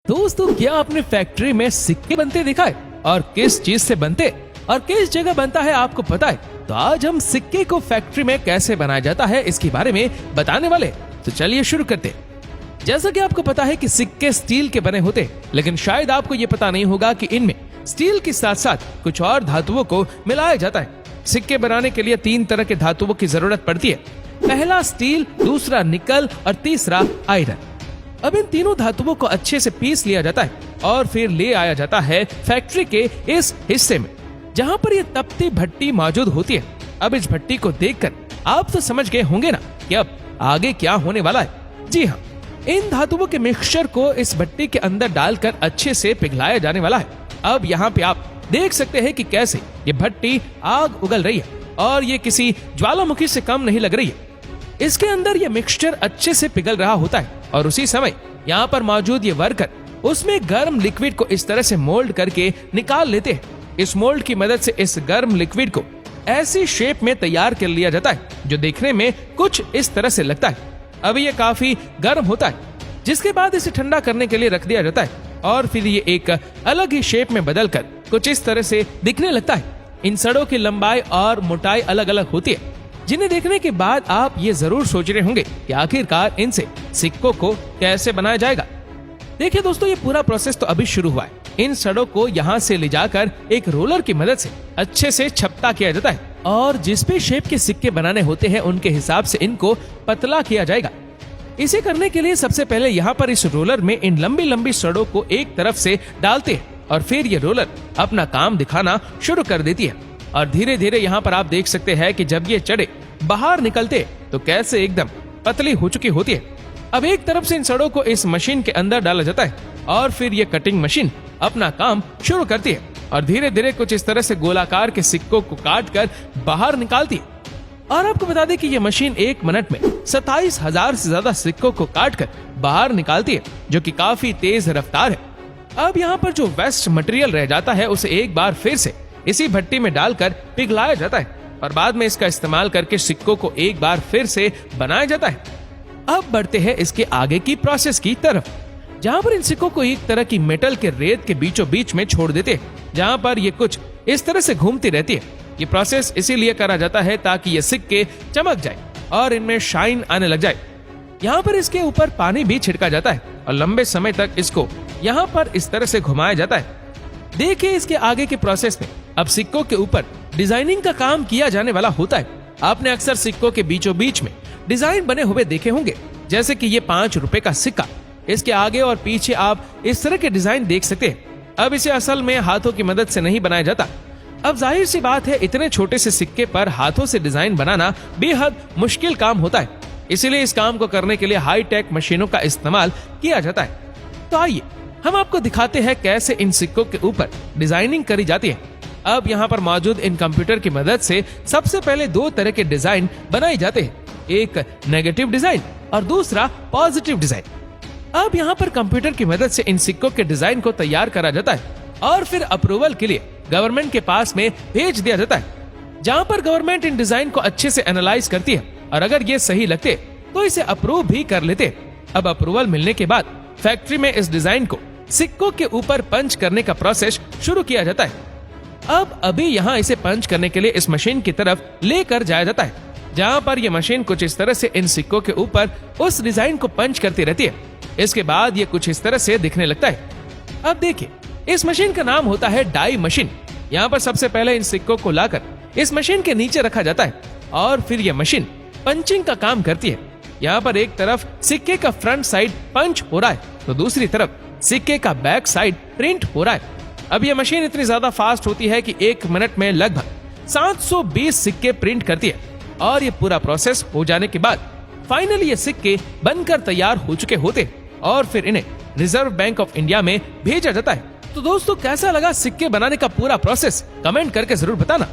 दोस्तों, क्या आपने फैक्ट्री में सिक्के बनते देखा है? और किस चीज से बनते और किस जगह बनता है आपको पता है? तो आज हम सिक्के को फैक्ट्री में कैसे बनाया जाता है इसके बारे में बताने वाले। तो चलिए शुरू करते हैं। जैसा कि आपको पता है कि सिक्के स्टील के बने होते हैं, लेकिन शायद आपको ये पता नहीं होगा कि इनमें स्टील के साथ साथ कुछ और धातुओं को मिलाया जाता है। सिक्के बनाने के लिए 3 तरह के धातुओं की जरूरत पड़ती है। पहला स्टील, दूसरा निकल और तीसरा आयरन। अब इन तीनों धातुओं को अच्छे से पीस लिया जाता है और फिर ले आया जाता है फैक्ट्री के इस हिस्से में, जहां पर ये तपती भट्टी मौजूद होती है। अब इस भट्टी को देखकर आप तो समझ गए होंगे ना कि अब आगे क्या होने वाला है। जी हाँ, इन धातुओं के मिक्सचर को इस भट्टी के अंदर डालकर अच्छे से पिघलाया जाने वाला है। अब यहाँ पे आप देख सकते हैं कि कैसे ये भट्टी आग उगल रही है और ये किसी ज्वालामुखी से कम नहीं लग रही है। इसके अंदर ये मिक्सचर अच्छे से पिघल रहा होता है और उसी समय यहाँ पर मौजूद ये वर्कर उसमें गर्म लिक्विड को इस तरह से मोल्ड करके निकाल लेते हैं। इस मोल्ड की मदद से इस गर्म लिक्विड को ऐसी शेप में तैयार कर लिया जाता है जो देखने में कुछ इस तरह से लगता है। अब ये काफी गर्म होता है, जिसके बाद इसे ठंडा करने के लिए रख दिया जाता है और फिर ये एक अलग ही शेप में बदलकर कुछ इस तरह से दिखने लगता है। इन सड़ों की लंबाई और मोटाई अलग अलग होती है, जिन्हें देखने के बाद आप ये जरूर सोच रहे होंगे कि आखिरकार इनसे सिक्कों को कैसे बनाया जाएगा। देखिए दोस्तों, ये पूरा प्रोसेस तो अभी शुरू हुआ है। इन सड़ों को यहाँ से ले जाकर एक रोलर की मदद से अच्छे से छपटा किया जाता है और जिस भी शेप के सिक्के बनाने होते हैं उनके हिसाब से इनको पतला किया जाएगा। इसे करने के लिए सबसे पहले यहाँ पर इस रोलर में इन लंबी लंबी सड़ों को एक तरफ से डालते हैं और फिर ये रोलर अपना काम दिखाना शुरू कर देती है। और धीरे धीरे यहाँ पर आप देख सकते हैं कि जब ये चढ़े बाहर निकलते तो कैसे एकदम पतली हो चुकी होती है। अब एक तरफ से इन सड़ों को इस मशीन के अंदर डाला जाता है और फिर ये कटिंग मशीन अपना काम शुरू करती है और धीरे धीरे कुछ इस तरह से गोलाकार के सिक्कों को काट कर बाहर निकालती है। और आपको बता दें कि ये मशीन 1 मिनट में 27,000 से ज्यादा सिक्कों को काट कर बाहर निकालती है, जो कि काफी तेज रफ्तार है। अब यहाँ पर जो वेस्ट मटेरियल रह जाता है उसे एक बार फिर से इसी भट्टी में डालकर पिघलाया जाता है और बाद में इसका इस्तेमाल करके सिक्कों को एक बार फिर से बनाया जाता है। अब बढ़ते हैं इसके आगे की प्रोसेस की तरफ, जहां पर इन सिक्कों को एक तरह की मेटल के रेत के बीचों बीच में छोड़ देते हैं, जहां पर ये कुछ इस तरह से घूमती रहती है। ये प्रोसेस इसीलिए करा जाता है ताकि ये सिक्के चमक जाए और इनमें शाइन आने लग जाए। यहाँ पर इसके ऊपर पानी भी छिड़का जाता है और लंबे समय तक इसको यहाँ पर इस तरह से घुमाया जाता है। देखिए इसके आगे के प्रोसेस में अब सिक्कों के ऊपर डिजाइनिंग का काम किया जाने वाला होता है। आपने अक्सर सिक्कों के बीचों बीच में डिजाइन बने हुए देखे होंगे, जैसे कि ये 5 रुपए का सिक्का। इसके आगे और पीछे आप इस तरह के डिजाइन देख सकते हैं। अब इसे असल में हाथों की मदद से नहीं बनाया जाता। अब जाहिर सी बात है, इतने छोटे से सिक्के पर हाथों से डिजाइन बनाना बेहद मुश्किल काम होता है। इसीलिए इस काम को करने के लिए हाई टेक मशीनों का इस्तेमाल किया जाता है। तो आइए हम आपको दिखाते हैं कैसे इन सिक्कों के ऊपर डिजाइनिंग करी जाती है। अब यहाँ पर मौजूद इन कंप्यूटर की मदद से सबसे पहले 2 तरह के डिजाइन बनाए जाते हैं, एक नेगेटिव डिजाइन और दूसरा पॉजिटिव डिजाइन। अब यहाँ पर कंप्यूटर की मदद से इन सिक्कों के डिजाइन को तैयार करा जाता है और फिर अप्रूवल के लिए गवर्नमेंट के पास में भेज दिया जाता है, जहाँ पर गवर्नमेंट इन डिजाइन को अच्छे से एनालाइज करती है और अगर ये सही लगते तो इसे अप्रूव भी कर लेते। अब अप्रूवल मिलने के बाद फैक्ट्री में इस डिजाइन को सिक्कों के ऊपर पंच करने का प्रोसेस शुरू किया जाता है। अब अभी यहाँ इसे पंच करने के लिए इस मशीन की तरफ लेकर जाया जाता है, जहाँ पर यह मशीन कुछ इस तरह से इन सिक्कों के ऊपर उस डिजाइन को पंच करती रहती है। इसके बाद ये कुछ इस तरह से दिखने लगता है। अब देखिए, इस मशीन का नाम होता है डाई मशीन। यहाँ पर सबसे पहले इन सिक्कों को लाकर इस मशीन के नीचे रखा जाता है और फिर यह मशीन पंचिंग का काम करती है। यहाँ पर एक तरफ सिक्के का फ्रंट साइड पंच हो रहा है तो दूसरी तरफ सिक्के का बैक साइड प्रिंट हो रहा है। अब यह मशीन इतनी ज्यादा फास्ट होती है कि 1 मिनट में लगभग 720 सिक्के प्रिंट करती है और ये पूरा प्रोसेस हो जाने के बाद फाइनली ये सिक्के बनकर तैयार हो चुके होते और फिर इन्हें रिजर्व बैंक ऑफ इंडिया में भेजा जाता है। तो दोस्तों, कैसा लगा सिक्के बनाने का पूरा प्रोसेस? कमेंट करके जरूर बताना।